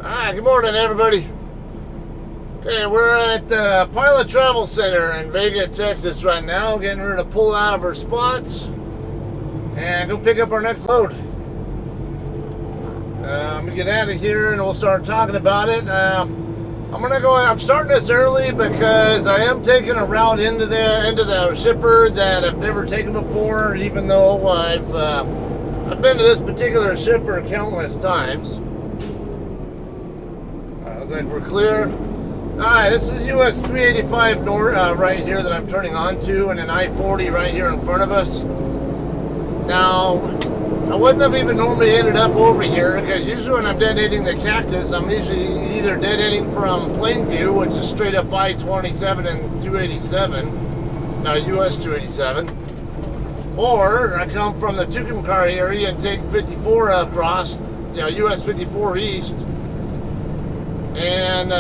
Good morning, everybody. Okay, we're at the Pilot Travel Center in Vega, Texas right now, getting ready to pull out of our spots and go pick up our next load. I'm gonna get out of here and we'll start talking about it. I'm starting this early because I am taking a route into the shipper that I've never taken before, even though I've been to this particular shipper countless times. I think we're clear. Alright, this is US 385 north right here that I'm turning onto, and an I-40 right here in front of us. Now, I wouldn't have even normally ended up over here, because usually when I'm dead-hitting the Cactus, I'm usually either dead-hitting from Plainview, which is straight up I-27 and 287, now US 287, or I come from the Tucumcari area and take 54 across, US 54 East, and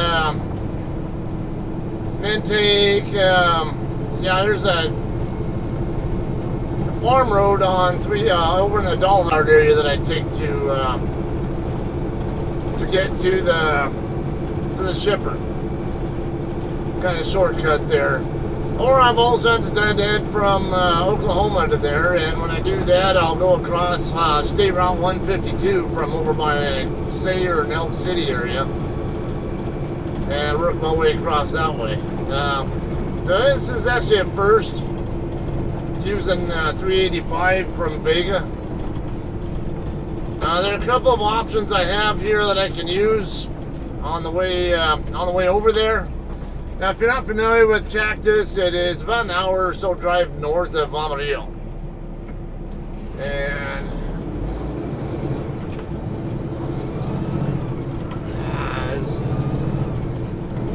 then take, there's a farm road on over in the Dalhart area that I take to get to the shipper. Kind of shortcut there. Or I've also had to dead from Oklahoma to there, and when I do that, I'll go across State Route 152 from over by Sayre and Elk City area, and work my way across that way. So this is actually a first using 385 from Vega. There are a couple of options I have here that I can use on the way over there. Now, if you're not familiar with Cactus, it is about an hour or so drive north of Amarillo, and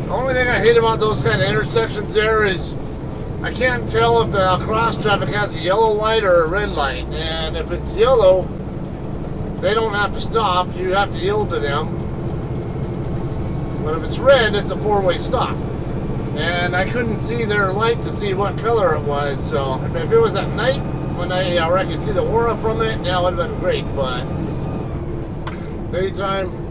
the only thing I hate about those kind of intersections there is I can't tell if the cross traffic has a yellow light or a red light. And if it's yellow, they don't have to stop. You have to yield to them. But if it's red, it's a four-way stop. And I couldn't see their light to see what color it was. So if it was at night, when I could see the aura from it, yeah, it would have been great. But daytime,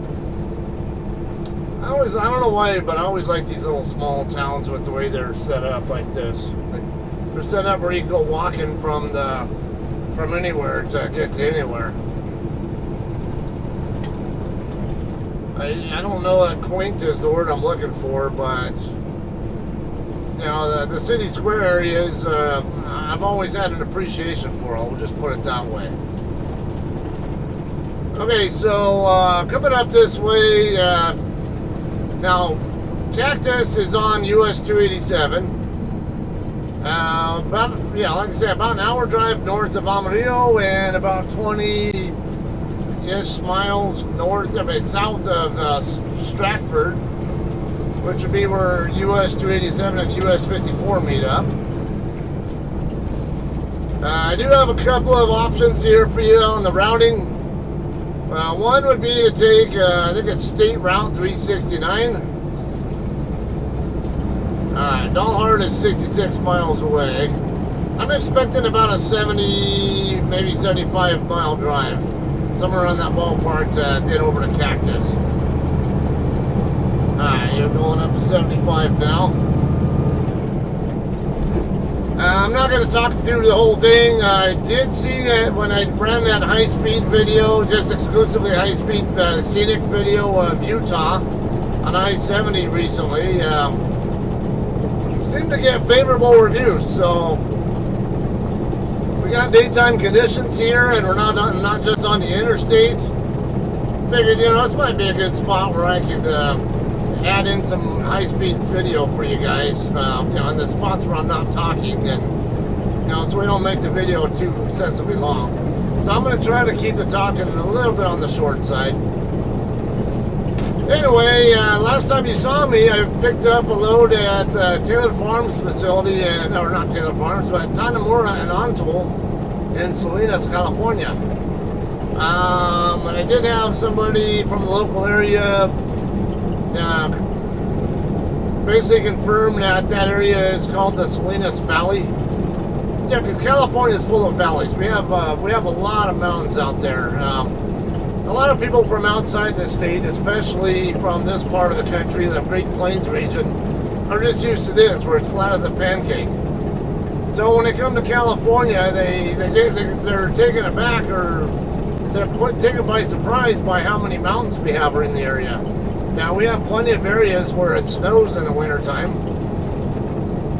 I don't know why, but I always like these little small towns with the way they're set up like this. They're set up where you can go walking from anywhere to get to anywhere. I don't know what quaint is the word I'm looking for, but the city square areas, I've always had an appreciation for. I'll just put it that way. Okay, so coming up this way. Now, Cactus is on US 287. Like I said, about an hour drive north of Amarillo and about 20-ish miles south of Stratford, which would be where US 287 and US 54 meet up. I do have a couple of options here for you on the routing. One would be to take, I think it's State Route 369. Dalhart is 66 miles away. I'm expecting about a 70, maybe 75 mile drive. Somewhere around that ballpark to get over to Cactus. You're going up to 75 now. I'm not going to talk through the whole thing. I did see that when I ran that high-speed video, just exclusively high-speed scenic video of Utah on I-70 recently, seemed to get favorable reviews. So we got daytime conditions here, and we're not just on the interstate. Figured, this might be a good spot where I could add in some high-speed video for you guys, in the spots where I'm not talking, and so we don't make the video too excessively long. So I'm going to try to keep the talking a little bit on the short side. Anyway, last time you saw me, I picked up a load at Taylor Farms facility, or not Taylor Farms, but Tanamura and Antol in Salinas, California. And I did have somebody from the local area basically confirmed that area is called the Salinas Valley. Yeah, because California is full of valleys. We have a lot of mountains out there. a lot of people from outside the state, especially from this part of the country, the Great Plains region, are just used to this, where it's flat as a pancake. So when they come to California, they're taken aback, or they're taken by surprise by how many mountains we have in the area. Now, we have plenty of areas where it snows in the wintertime.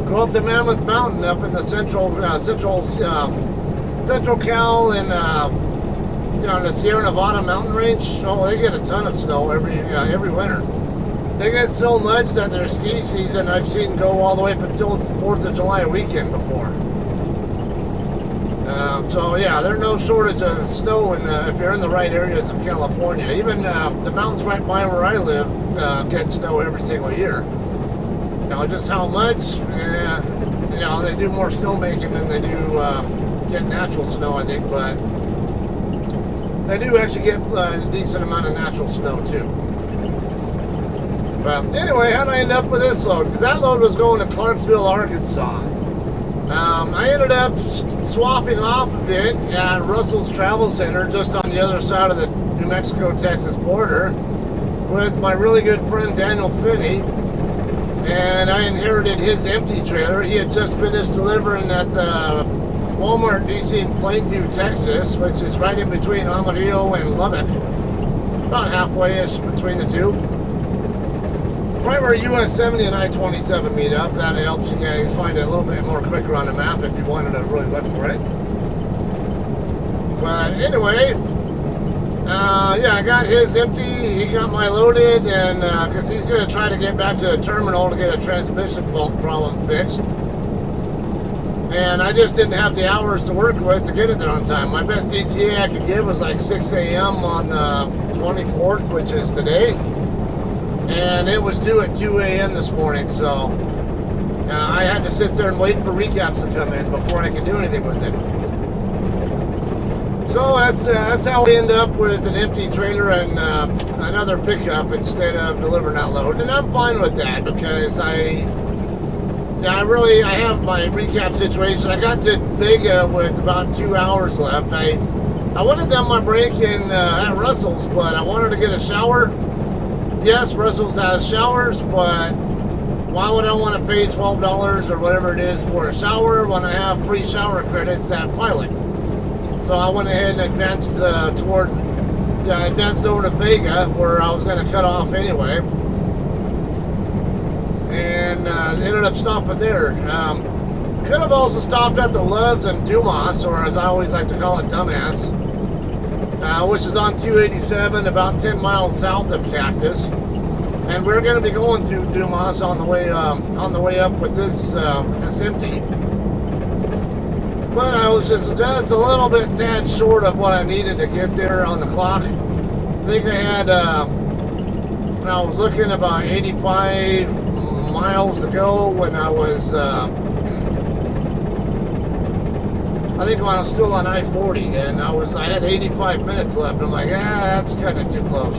Go up to Mammoth Mountain up in the central Cal and the Sierra Nevada mountain range. Oh, they get a ton of snow every winter. They get so much that their ski season I've seen go all the way up until 4th of July weekend before. So yeah, there's no shortage of snow if you're in the right areas of California. Even the mountains right by where I live get snow every single year. Now, just how much? They do more snowmaking than they do get natural snow, I think, but they do actually get a decent amount of natural snow too. But anyway, how'd I end up with this load? Because that load was going to Clarksville, Arkansas. I ended up swapping off of it at Russell's Travel Center, just on the other side of the New Mexico-Texas border, with my really good friend Daniel Finney. And I inherited his empty trailer. He had just finished delivering at the Walmart DC in Plainview, Texas, which is right in between Amarillo and Lubbock. About halfway-ish between the two. Right where US 70 and I-27 meet up. That helps you guys find it a little bit more quicker on the map if you wanted to really look for it. But anyway, I got his empty. He got my loaded, and because he's going to try to get back to the terminal to get a transmission fault problem fixed. And I just didn't have the hours to work with to get it there on time. My best ETA I could give was like 6 a.m. on the 24th, which is today. And it was due at 2 a.m. this morning, so I had to sit there and wait for recaps to come in before I could do anything with it. So that's how we end up with an empty trailer and another pickup instead of delivering that load. And I'm fine with that because I have my recap situation. I got to Vega with about 2 hours left. I would have done my break in at Russell's, but I wanted to get a shower. Yes, Russell's has showers, but why would I want to pay $12 or whatever it is for a shower when I have free shower credits at Pilot? So I went ahead and advanced over to Vega, where I was going to cut off anyway, and ended up stopping there. Could have also stopped at the Loves in Dumas, or as I always like to call it, Dumbass, which is on 287, about 10 miles south of Cactus. And we're going to be going through Dumas on the way up with this empty. But I was just a little bit tad short of what I needed to get there on the clock. I think I had, when I was looking, about 85 miles to go when I was, I think when I was still on I-40, and I had 85 minutes left. I'm like, that's kind of too close.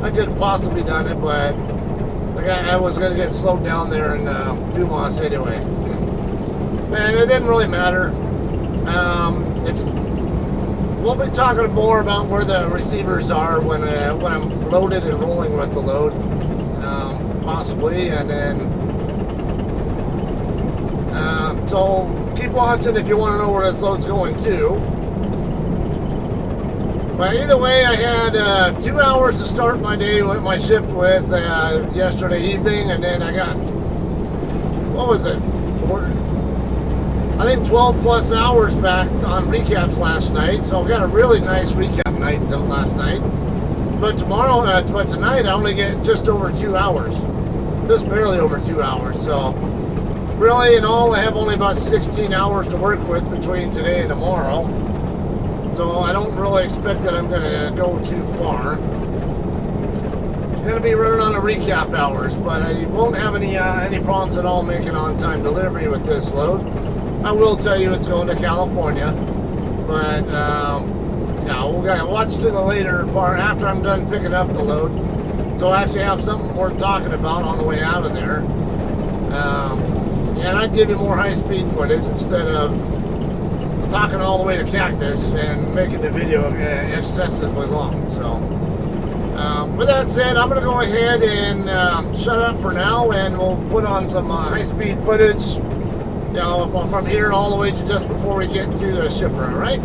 I could have possibly done it, but I was going to get slowed down there in Dumas anyway. And it didn't really matter. We'll be talking more about where the receivers are when I'm loaded and rolling with the load, possibly, and then so keep watching if you want to know where this load's going to. But either way, I had 2 hours to start my day with my shift with yesterday evening, and then I got, what was it, 12 plus hours back on recaps last night. So I got a really nice recap night last night. But tonight I only get just over 2 hours, just barely over 2 hours. So really, in all, I have only about 16 hours to work with between today and tomorrow. So I don't really expect that I'm going to go too far. I'm going to be running on the recap hours, but I won't have any problems at all making on-time delivery with this load. I will tell you it's going to California, but we're going to watch to the later part after I'm done picking up the load. So I actually have something worth talking about on the way out of there. And I'd give you more high-speed footage instead of talking all the way to Cactus and making the video excessively long. So, with that said, I'm going to go ahead and shut up for now, and we'll put on some high-speed footage, you know, from here all the way to just before we get to the shipper, all right?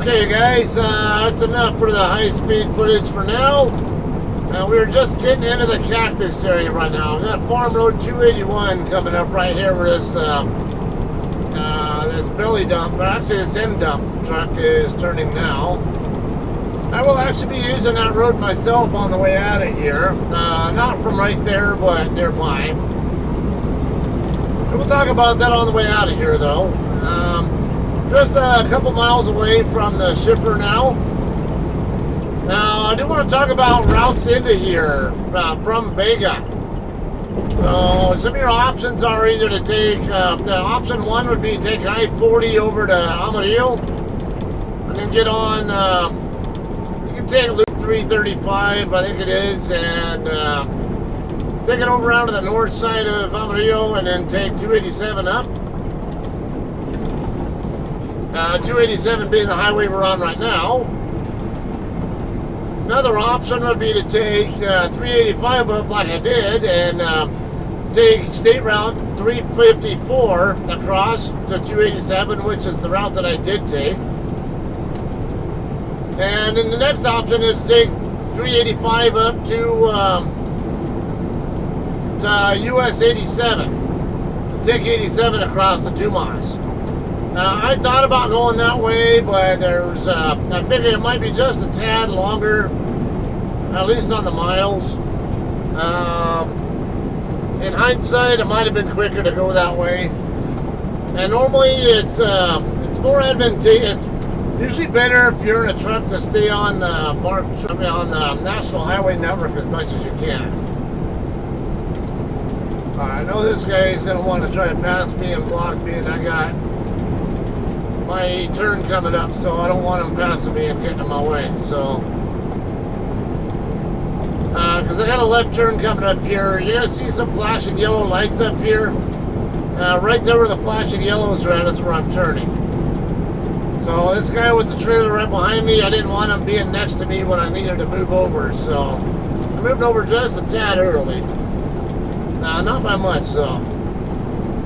Okay guys, that's enough for the high-speed footage for now. We're just getting into the Cactus area right now. We've got Farm Road 281 coming up right here where this this belly dump, or actually this end dump truck is turning now. I will actually be using that road myself on the way out of here. Not from right there, but nearby. We'll talk about that on the way out of here though. Just a couple miles away from the shipper now. Now, I do want to talk about routes into here from Vega. So, some of your options are either to take, the option one would be take I-40 over to Amarillo, and then get on, you can take Loop 335, I think it is, and take it over around to the north side of Amarillo, and then take 287 up. 287 being the highway we're on right now. Another option would be to take 385 up like I did and take State Route 354 across to 287, which is the route that I did take. And then the next option is take 385 up to US 87. Take 87 across to Dumas. I thought about going that way, but there's, I figured it might be just a tad longer, at least on the miles. In hindsight, it might have been quicker to go that way. And normally, it's more advantageous. It's usually better if you're in a truck to stay on the National Highway Network as much as you can. I know this guy is going to want to try to pass me and block me, and I got my turn coming up, so I don't want him passing me and getting in my way. So, because I got a left turn coming up here. You're gonna see some flashing yellow lights up here. Right there where the flashing yellows are at is where I'm turning. So this guy with the trailer right behind me, I didn't want him being next to me when I needed to move over, so I moved over just a tad early. Not by much, though.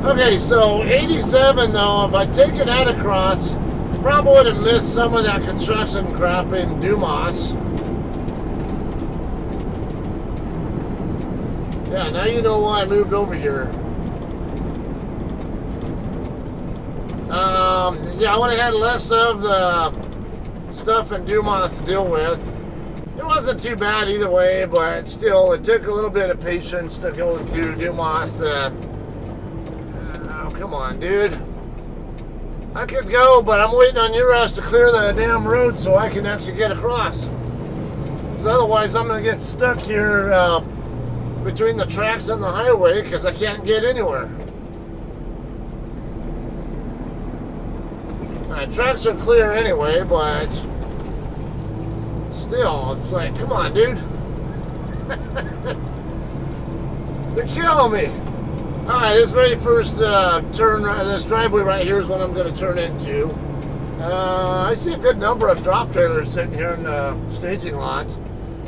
Okay, so 87 though, if I take it out across, probably would have missed some of that construction crap in Dumas. Yeah, now you know why I moved over here. Yeah, I would have had less of the stuff in Dumas to deal with. It wasn't too bad either way, but still, it took a little bit of patience to go through Dumas. Come on, dude. I could go, but I'm waiting on your ass to clear the damn road so I can actually get across. Because otherwise, I'm going to get stuck here between the tracks and the highway because I can't get anywhere. Alright, tracks are clear anyway, but still, it's like, come on, dude. They're killing me. Alright, this very first turn, this driveway right here is what I'm going to turn into. I see a good number of drop trailers sitting here in the staging lot.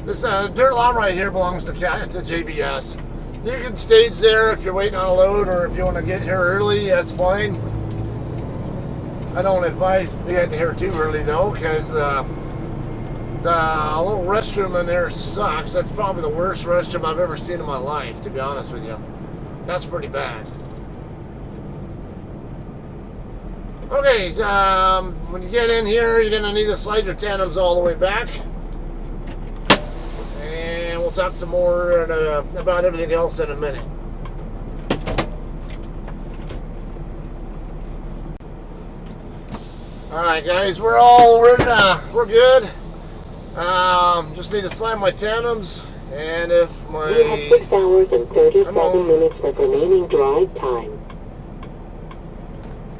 This dirt lot right here belongs to JBS. You can stage there if you're waiting on a load or if you want to get here early, that's fine. I don't advise getting here too early though, because the little restroom in there sucks. That's probably the worst restroom I've ever seen in my life, to be honest with you. That's pretty bad. Okay, when you get in here, you're going to need to slide your tandems all the way back. And we'll talk some more about everything else in a minute. Alright guys, we're good. Just need to slide my tandems. And if my... You have 6 hours and 37 minutes of remaining drive time.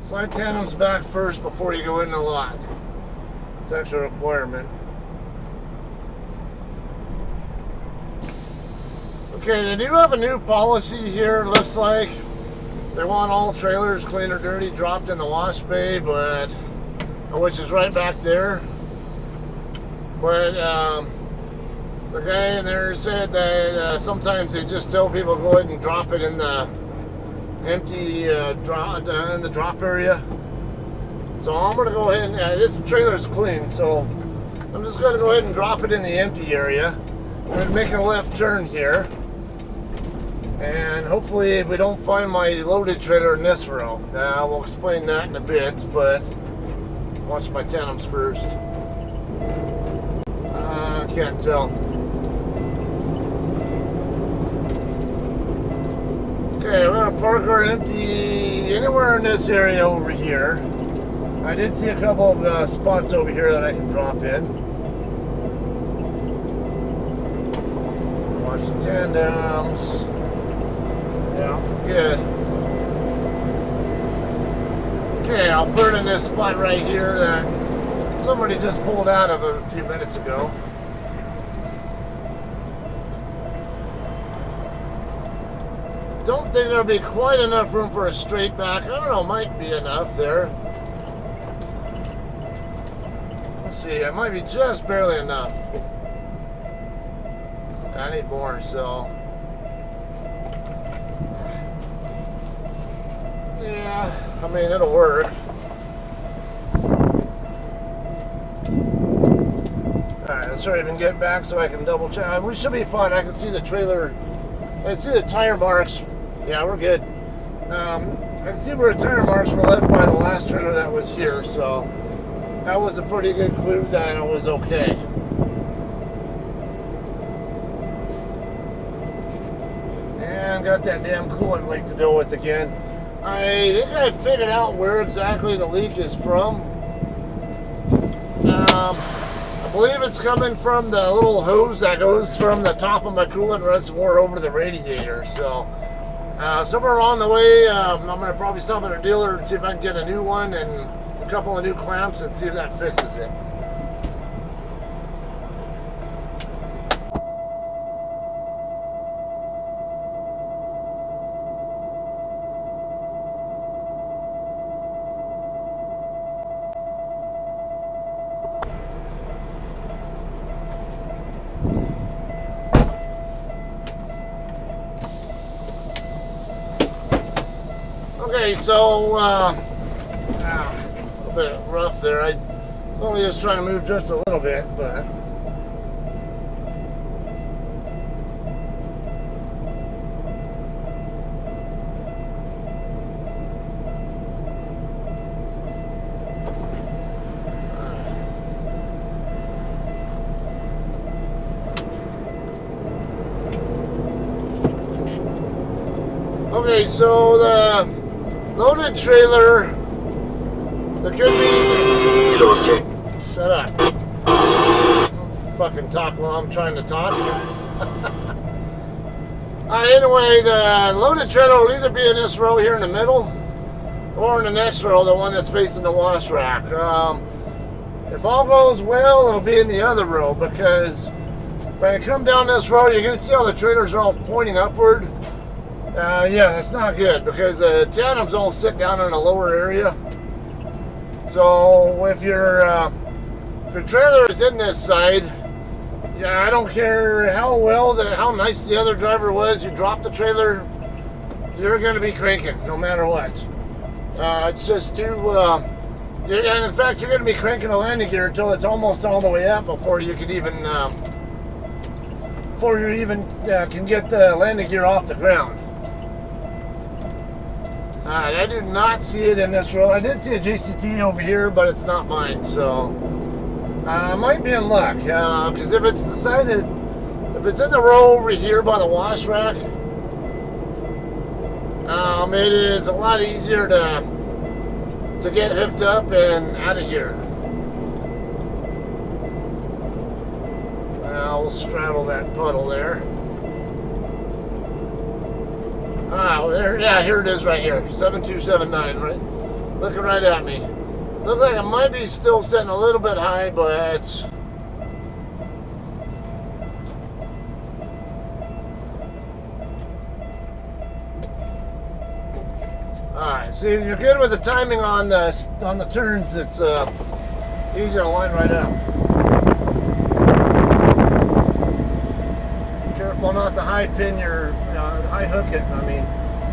Slide tandems back first before you go in the lot. It's actually a requirement. Okay, they do have a new policy here, it looks like. They want all trailers, clean or dirty, dropped in the wash bay, but... which is right back there. But, the guy in there said that sometimes they just tell people go ahead and drop it in the empty in the drop area. So I'm going to go ahead and, this trailer is clean, so I'm just going to go ahead and drop it in the empty area. I'm going to make a left turn here. And hopefully we don't find my loaded trailer in this row. We'll explain that in a bit, but watch my tandems first. Can't tell. Okay, we're going to park our empty anywhere in this area over here. I did see a couple of spots over here that I can drop in. Watch the tandems. Yeah, good. Okay, I'll put it in this spot right here that somebody just pulled out of a few minutes ago. Don't think there'll be quite enough room for a straight back. I don't know, might be enough there. Let's see, it might be just barely enough. I need more, so. Yeah, I mean, it'll work. Alright, let's try to even get back so I can double check. We should be fine. I can see the trailer. I see the tire marks. Yeah, we're good. I can see where the tire marks were left by the last trailer that was here, so that was a pretty good clue that it was okay. And got that damn coolant leak to deal with again. I think I figured out where exactly the leak is from. I believe it's coming from the little hose that goes from the top of my coolant reservoir over to the radiator. So somewhere along the way, I'm going to probably stop at a dealer and see if I can get a new one and a couple of new clamps and see if that fixes it. Okay, so a little bit rough there. I was only just trying to move just a little bit, but okay, so the loaded trailer, there could be. Shut up. Don't fucking talk while I'm trying to talk. Anyway, the loaded trailer will either be in this row here in the middle or in the next row, the one that's facing the wash rack. If all goes well, it'll be in the other row because when I come down this row, you're going to see how the trailers are all pointing upward. Yeah, that's not good because the tandems all sit down in a lower area. So if your trailer is in this side, yeah, I don't care how nice the other driver was. You drop the trailer, you're going to be cranking no matter what. It's just too. And in fact, you're going to be cranking the landing gear until it's almost all the way up before you can even can get the landing gear off the ground. Alright, I did not see it in this row. I did see a JCT over here, but it's not mine, so I might be in luck. Because if it's decided, if it's in the row over here by the wash rack, it is a lot easier to get hooked up and out of here. We'll straddle that puddle there. There, yeah, here it is right here, 7279, right? Looking right at me. Looks like it might be still sitting a little bit high, but alright, see, you're good with the timing on the turns. It's easy to line right up. Careful not to high pin your high hook it. I mean,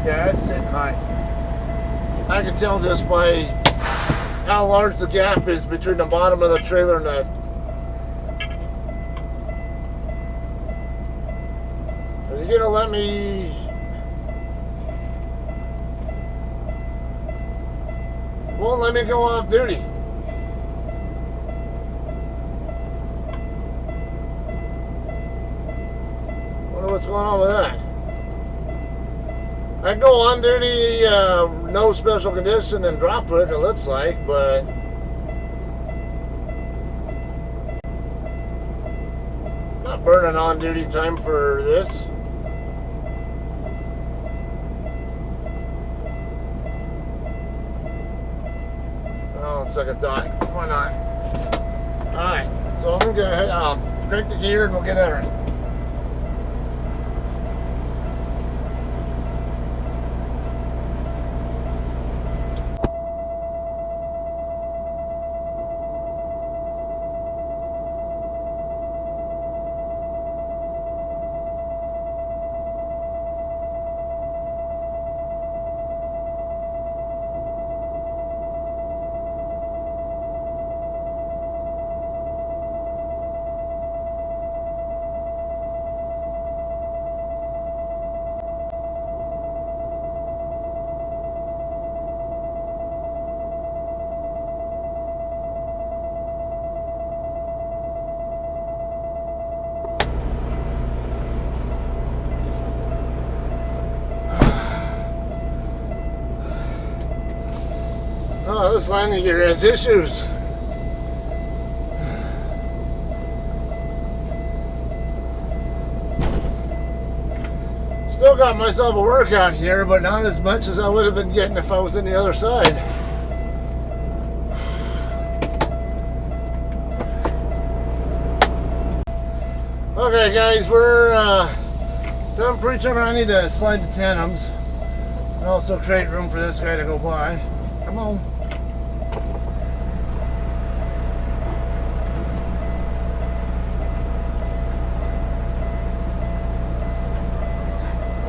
yeah, it's sitting high. I can tell just by how large the gap is between the bottom of the trailer nut. Are you gonna let me? Won't let me go off duty. Wonder what's going on with that. I go on duty, no special condition and drop it looks like, but not burning on duty time for this. Oh, second thought, why not? Alright, so I'm gonna go ahead, crank the gear and we'll get entering. Oh, this landing gear has issues. Still got myself a workout here, but not as much as I would have been getting if I was on the other side. Okay guys, we're done preaching. I need to slide the tandems. And also create room for this guy to go by. Come on.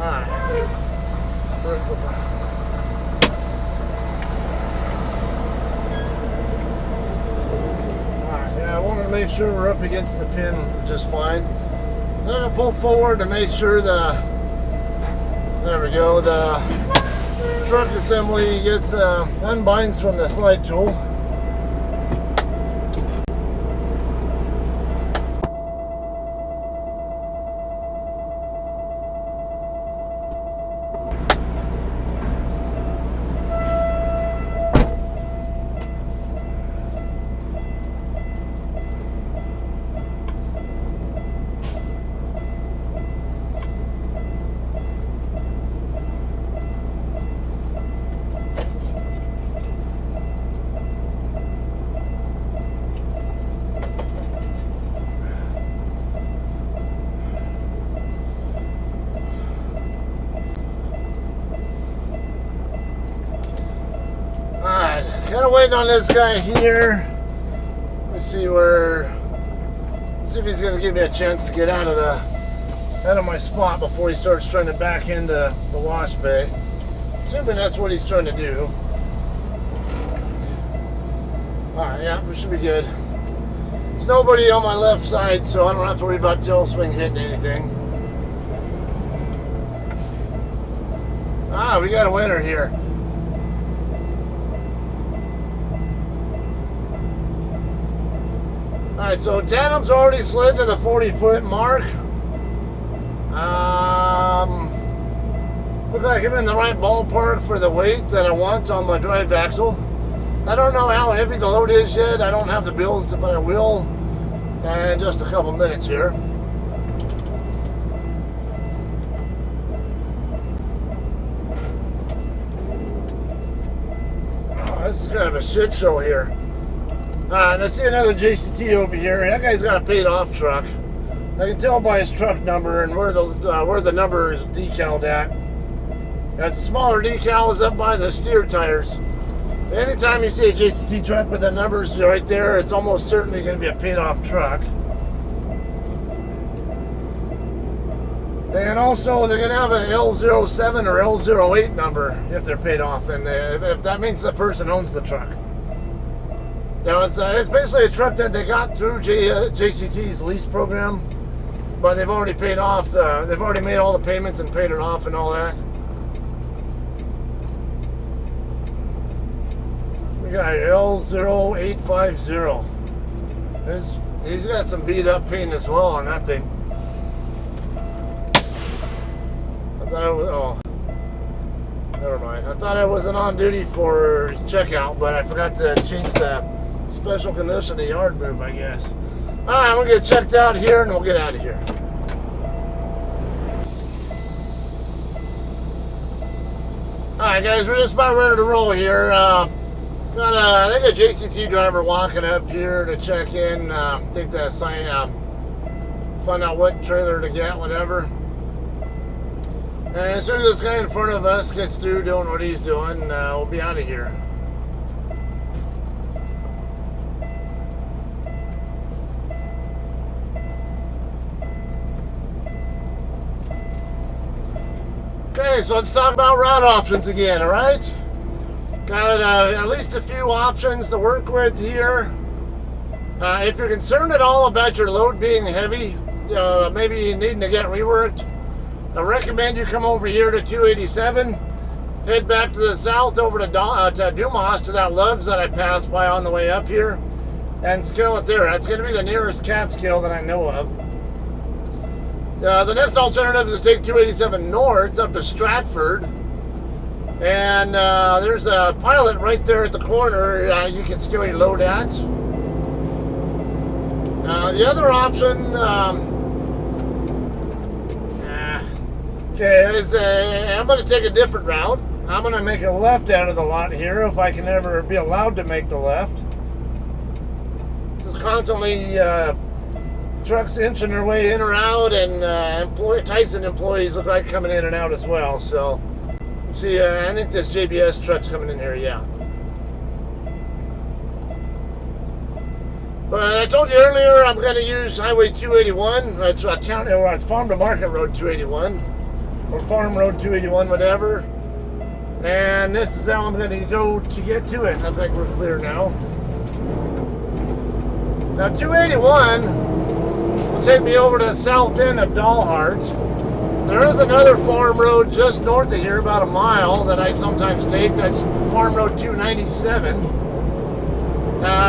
Alright. Yeah, I wanted to make sure we're up against the pin just fine. Then I'm going to pull forward to make sure there we go, the truck assembly gets unbinds from the slide tool. Kind of waiting on this guy here. Let's see if he's going to give me a chance to get out of my spot before he starts trying to back into the wash bay. Assuming that's what he's trying to do. Alright, yeah, we should be good. There's nobody on my left side, so I don't have to worry about tail swing hitting anything. Ah, we got a winner here. Alright, so tandem's already slid to the 40-foot mark. Look like I'm in the right ballpark for the weight that I want on my drive axle. I don't know how heavy the load is yet. I don't have the bills, but I will in just a couple minutes here. Oh, this is kind of a shit show here. And I see another JCT over here. That guy's got a paid off truck. I can tell by his truck number and where the number is decaled at. That smaller decal is up by the steer tires. Anytime you see a JCT truck with the numbers right there, it's almost certainly going to be a paid off truck. And also they're going to have an L07 or L08 number if they're paid off, and if that means the person owns the truck. It's basically a truck that they got through JCT's lease program, but they've already paid off. They've already made all the payments and paid it off and all that. We got L0850. He's got some beat up paint as well on that thing. I thought it was, oh, never mind. I thought I wasn't on duty for checkout, but I forgot to change the special condition of yard move, I guess. Alright, we'll get checked out here and we'll get out of here. Alright guys, we're just about ready to roll here. Got I think a JCT driver walking up here to check in. Think that sign, find out what trailer to get, whatever. And as soon as this guy in front of us gets through doing what he's doing, we'll be out of here. Okay, so let's talk about route options again, alright? Got at least a few options to work with here. If you're concerned at all about your load being heavy, maybe needing to get reworked, I recommend you come over here to 287, head back to the south over to Dumas, to that Loves that I passed by on the way up here, and scale it there. That's going to be the nearest cat scale that I know of. The next alternative is to take 287 north up to Stratford. And there's a pilot right there at the corner you can scale your load at. The other option, is I'm going to take a different route. I'm going to make a left out of the lot here if I can ever be allowed to make the left. Just constantly trucks inching their way in or out, and Tyson employees look like coming in and out as well. So. See, I think this JBS truck's coming in here, yeah. But I told you earlier I'm going to use Highway 281. It's Farm to Market Road 281. Or Farm Road 281, whatever. And this is how I'm going to go to get to it. I think we're clear now. Now 281 will take me over to the south end of Dalhart. There is another farm road just north of here, about a mile, that I sometimes take. That's Farm Road 297.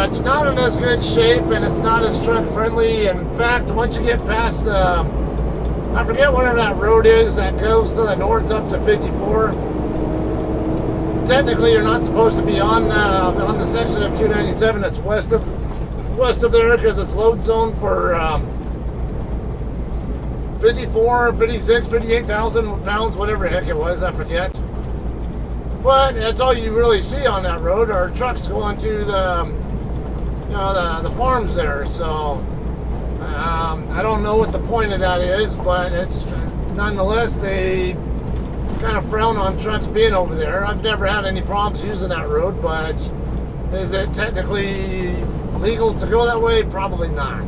It's not in as good shape, and it's not as truck friendly. In fact, once you get past the, I forget where that road is that goes to the north up to 54. Technically, you're not supposed to be on the section of 297 that's west of there, because it's load zone for 54, 56, 58,000 pounds, whatever the heck it was, I forget. But that's all you really see on that road are trucks going to the farms there. So I don't know what the point of that is, but it's nonetheless, they kind of frown on trucks being over there. I've never had any problems using that road, but is it technically legal to go that way? Probably not.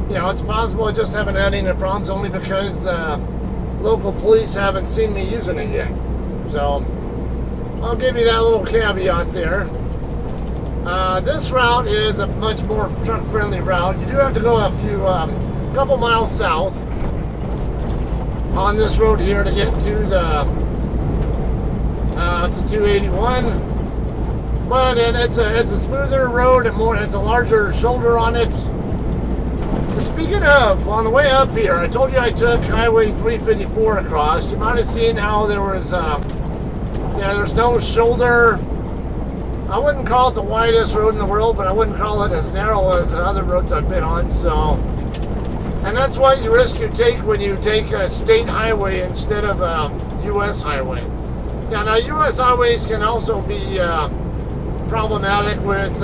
It's possible I just haven't had any problems only because the local police haven't seen me using it yet. So I'll give you that little caveat there. This route is a much more truck-friendly route. You do have to go a couple miles south on this road here to get to the it's a 281. But it's a smoother road and it's a larger shoulder on it. Speaking of, on the way up here, I told you I took Highway 354 across. You might have seen how there was, there's no shoulder. I wouldn't call it the widest road in the world, but I wouldn't call it as narrow as the other roads I've been on. So, and that's what you risk you take when you take a state highway instead of a U.S. highway. Now U.S. highways can also be problematic with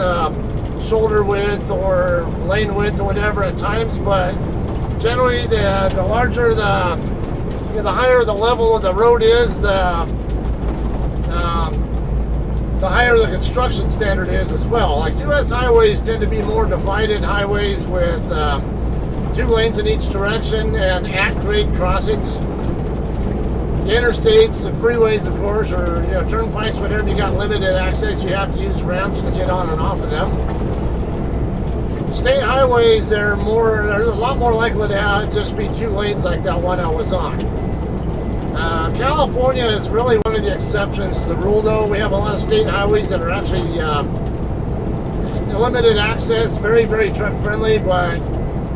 shoulder width or lane width or whatever at times, but generally the larger the higher the level of the road is, the higher the construction standard is as well. Like U.S. highways tend to be more divided highways with 2 lanes in each direction and at-grade crossings. The interstates and freeways, of course, or turnpikes, whatever, you got limited access. You have to use ramps to get on and off of them. state highways, they're a lot more likely to just be 2 lanes like that one I was on. California is really one of the exceptions to the rule, though. We have a lot of state highways that are actually limited access, very, very truck friendly, but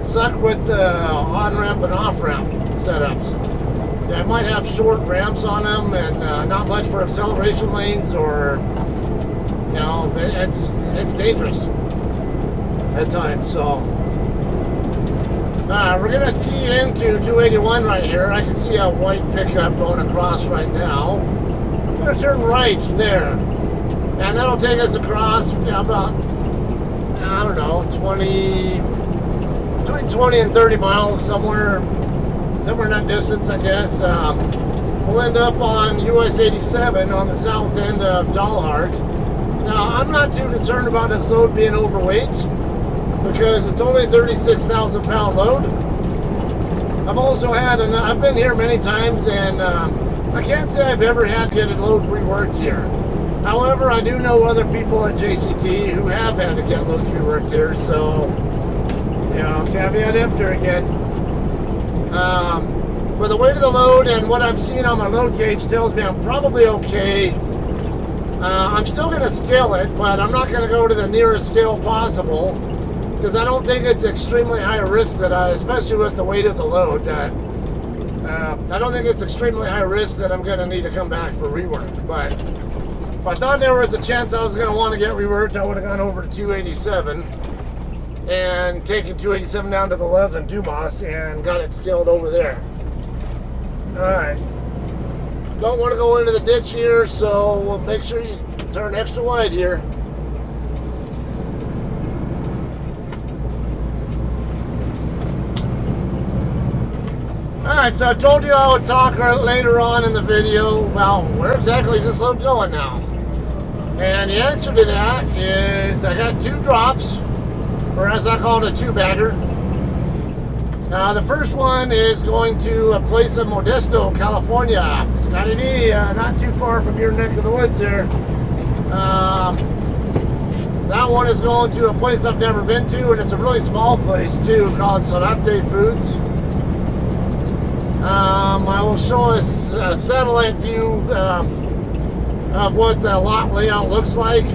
suck with the on-ramp and off-ramp setups. They might have short ramps on them and not much for acceleration lanes, or it's dangerous at times. So we're gonna tee into 281 right here. I can see a white pickup going across right now. I'm gonna turn right there, and that'll take us across about, I don't know, between 20 and 30 miles, somewhere in that distance, I guess. We'll end up on US 87 on the south end of Dalhart. Now, I'm not too concerned about this load being overweight, because it's only a 36,000 pound load. I've been here many times, and I can't say I've ever had to get a load reworked here. However, I do know other people at JCT who have had to get loads reworked here, so, caveat emptor again. But the weight of the load and what I'm seeing on my load gauge tells me I'm probably okay. I'm still going to scale it, but I'm not going to go to the nearest scale possible, because I don't think it's extremely high risk especially with the weight of the load, that I don't think it's extremely high risk that I'm going to need to come back for rework. But if I thought there was a chance I was going to want to get reworked, I would have gone over to 287 and taken 287 down to the Loves and Dumas and got it scaled over there. Alright. Don't want to go into the ditch here, so we'll make sure you turn extra wide here. Alright, so I told you I would talk later on in the video about where exactly is this load going now. And the answer to that is I got 2 drops, or as I call it, a 2-bagger. The first one is going to a place in Modesto, California. Scotty D, not too far from your neck of the woods there. That one is going to a place I've never been to, and it's a really small place too, called Sorate Foods. I will show us a satellite view of what the lot layout looks like,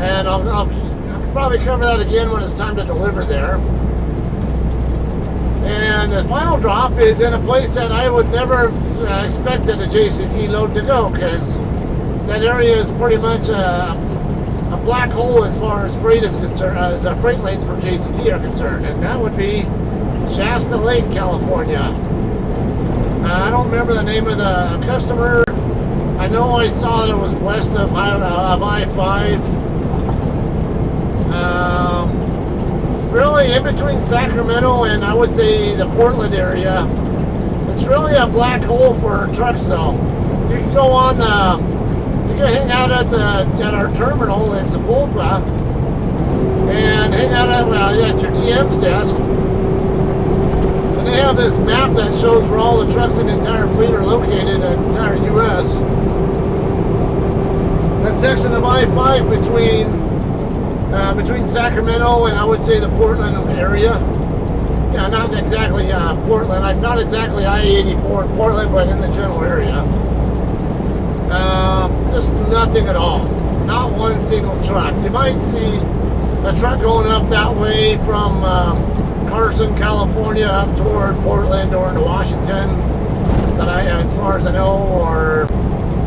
and I'll probably cover that again when it's time to deliver there. And the final drop is in a place that I would never expected a JCT load to go, because that area is pretty much a black hole as far as freight is concerned, as freight lanes for JCT are concerned, and that would be Shasta Lake, California. I don't remember the name of the customer. I know I saw that it was west of I-5. Really in between Sacramento and I would say the Portland area. It's really a black hole for trucks, though. You can go on you can hang out at our terminal in Sepulpa and hang out at your DM's desk. And they have this map that shows where all the trucks in the entire fleet are located in the entire U.S. That section of I-5 between Sacramento and I would say the Portland area. Yeah, not exactly Portland, not exactly I-84 in Portland, but in the general area. Just nothing at all. Not one single truck. You might see a truck going up that way from Carson, California, up toward Portland or into Washington, as far as I know, or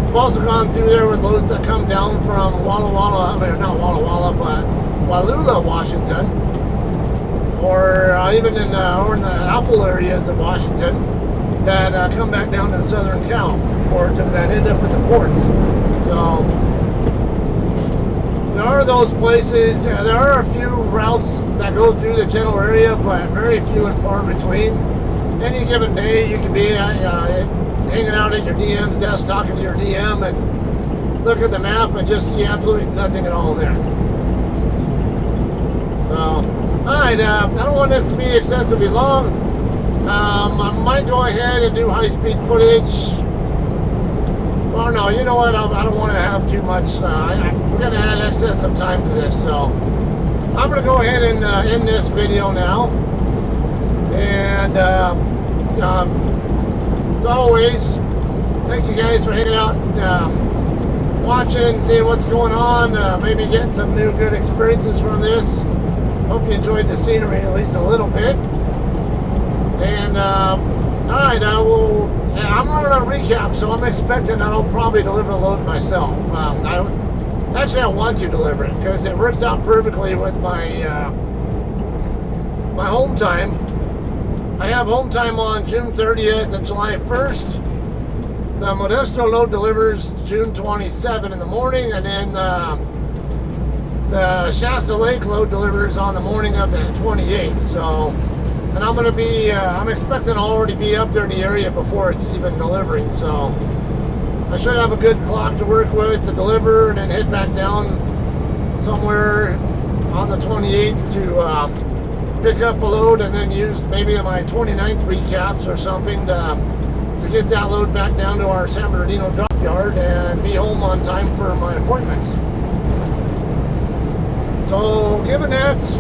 I've also gone through there with loads that come down from Walla Walla, not Walla Walla, but Wallula, Washington, or even in the Apple areas of Washington that come back down to Southern Cal, or that end up at the ports. So there are those places. There are a few routes that go through the general area, but very few and far between. Any given day, you can be hanging out at your DM's desk, talking to your DM, and look at the map and just see absolutely nothing at all there. So, alright, I don't want this to be excessively long. I might go ahead and do high-speed footage. Well, no, you know what? I don't want to have too much. We're going to add excess of time to this, so I'm going to go ahead and end this video now. And as always, thank you guys for hanging out, watching, seeing what's going on, maybe getting some new good experiences from this. Hope you enjoyed the scenery at least a little bit. And alright, I'm running on a recap, so I'm expecting that I'll probably deliver the load myself. Actually, I want to deliver it because it works out perfectly with my my home time. I have home time on June 30th and July 1st. The Modesto load delivers June 27 in the morning, and then the Shasta Lake load delivers on the morning of the 28th. So, and I'm going to be, I'm expecting to already be up there in the area before it's even delivering. So, I should have a good clock to work with to deliver, and then head back down somewhere on the 28th to pick up a load, and then use maybe my 29th recaps or something to get that load back down to our San Bernardino drop yard and be home on time for my appointments. So given that's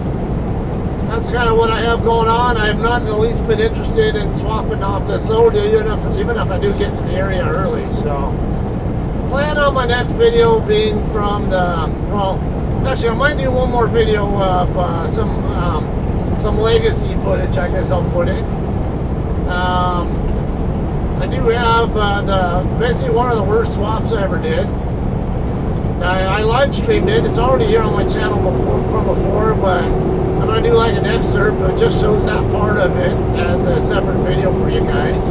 kind of what I have going on. I have not in the least been interested in swapping off this load, even if I do get in the area early. So plan on my next video being from the, well, actually I might do one more video of some legacy footage, I guess I'll put it. I do have basically one of the worst swaps I ever did. I live streamed it. It's already here on my channel from before, but I'm going to do like an excerpt that just shows that part of it as a separate video for you guys.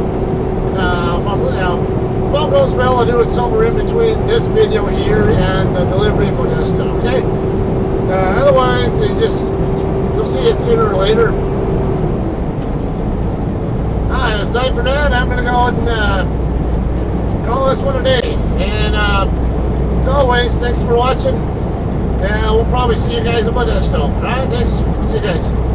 If all goes well, I'll do it somewhere in between this video here and the delivery in Modesto, okay? Otherwise, you'll see it sooner or later. Alright, it's time for that. I'm going to go and call this one a day. And as always, thanks for watching. And we'll probably see you guys in Modesto. Alright, thanks. See you guys.